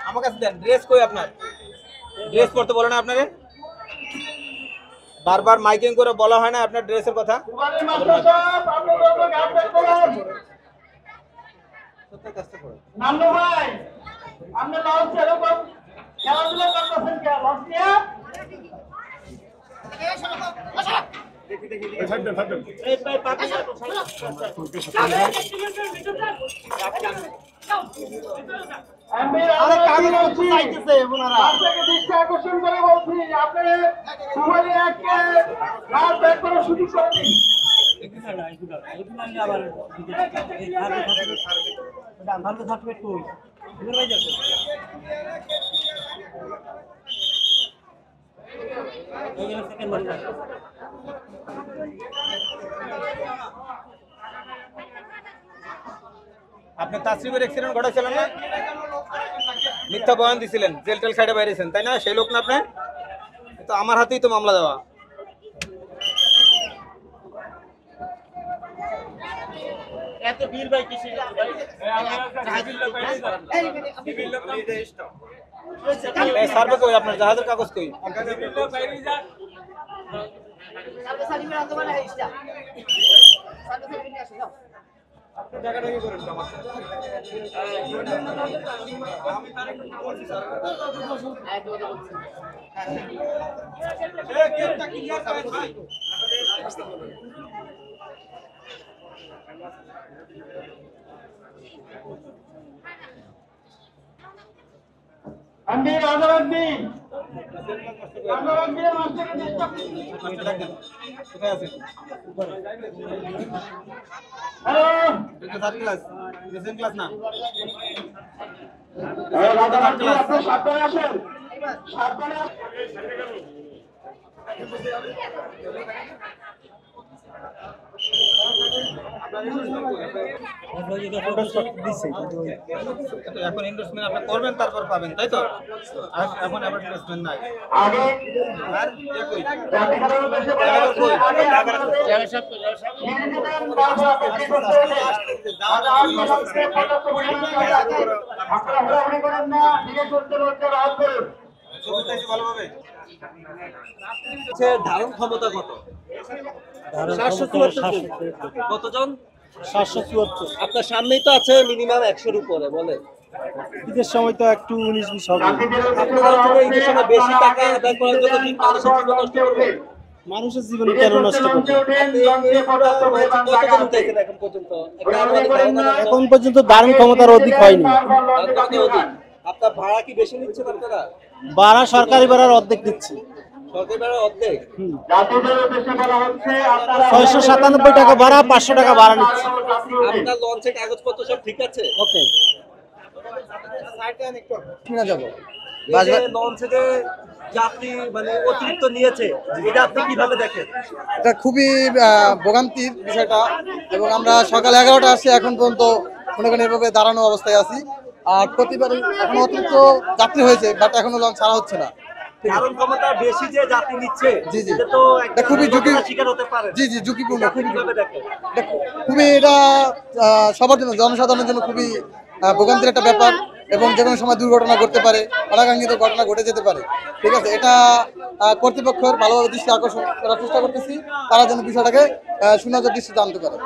আমার কাছে দেন ড্রেস কই আপনার ড্রেস পরতে বলে না আপনারে বারবার মাইকিং করে বলা হয় না আপনার ড্রেসের কথা নান্নু ভাই আপনি লঞ্চ এরকম খেলাধুলা করতেছেন কে লঞ্চ নিয়ে আকর্ষণ করে বলছি আপনি সবাই একে রাত ব্যাক করার সুযোগ করে দিন আপনি তাসরিফের অ্যাক্সিডেন্ট ঘটাইছিলেন না মিথ্যা বয়ান দিছিলেন জেল টেল সাইডে বাইরেছেন তাই না সেই লোক না আপনি তো আমার হাতেই তো মামলা দেওয়া এত বীর ভাই কিসে সার্ভে কই আপনার জাহাজের কাগজ কই আমি রাজারাজ্ঞী রাজারাজ্ঞীর মাস্টারকে ডিস্টার্ব কোথায় আছে হ্যালো এটা থার্ড ক্লাস রিসেন্ট ক্লাস না রাজারাজ্ঞী আপনি সাবধানে আসেন সাবধানে এখন ইনভেস্টমেন্ট আপনি করবেন তারপর পাবেন তাই তো এখন আবার ইনভেস্টমেন্ট নাই আগে আর এ কই জাতি খেলার উদ্দেশ্যে বলা হচ্ছে আগে আপনারা ঘোরাঘুরি করেন না দিকে করতে করতে রাত করুন ভালোভাবে ধারণ ক্ষমতা কত কতজন 774 আপনার সামনেই তো আছে মিনিমাম 100-র উপরে বলে ঈদের সময় তো একটু 19-20 হবে আপনারা হচ্ছে ঈদের সময় বেশি টাকা আদায় করার জন্য কি মানুষের জীবন নষ্ট করবে মানুষের জীবন কেন নষ্ট করবে কতজন উঠেছেন এখন পর্যন্ত একটা আনুমানিক ধারণা দেন তো? এখন পর্যন্ত ধারণ ক্ষমতার অধিক হয়নি ধারণ ক্ষমতা অধিক। আপনার ভাড়া কি বেশি নিচ্ছেন আপনারা ভাড়া সরকারি ভাড়ার অর্ধেক দিচ্ছে সরকারি ভাড়া অর্ধেক জাতিদের উদ্দেশ্যে বলা হচ্ছে আপনারা 697 টাকা ভাড়া 500 টাকা ভাড়া নিচ্ছে আপনার লঞ্চের কাগজপত্র সব ঠিক আছে ওকে কিনা যাব এই যে লঞ্চে যে যাত্রী মানে অতিরিক্ত নিয়েছে এটা আপনি কিভাবে দেখেন এটা খুবই ভোগান্তির বিষয়টা এবং আমরা সকাল 11টা আসছি এখন পর্যন্ত মনে করেন এভাবে দাঁড়ানো অবস্থায় আছি আর প্রতিবার এখন অতিরিক্ত যাত্রী হয়েছে বাট এখনো লঞ্চ ছাড়া হচ্ছে না ধারণ ক্ষমতা বেশি যে যাত্রী নিচ্ছে জি, জি। এটা তো একটা খুবই ঝুঁকি শিকার হতে পারে জি জি ঝুঁকিপূর্ণ আপনি কিভাবে দেখেন খুবই এটা সবার জন্য জনসাধারণের জন্য খুবই ভোগান্তির একটা ব্যাপার এবং যে কোনো সময় দুর্ঘটনা ঘটতে পারে অনাকাঙ্ক্ষিত ঘটনা ঘটে যেতে পারে ঠিক আছে এটা কর্তৃপক্ষের ভালোভাবে দৃষ্টি আকর্ষণ করার চেষ্টা করতেছি তারা যেন বিষয়টাকে সুনজর দৃষ্টিতে আনতে পারে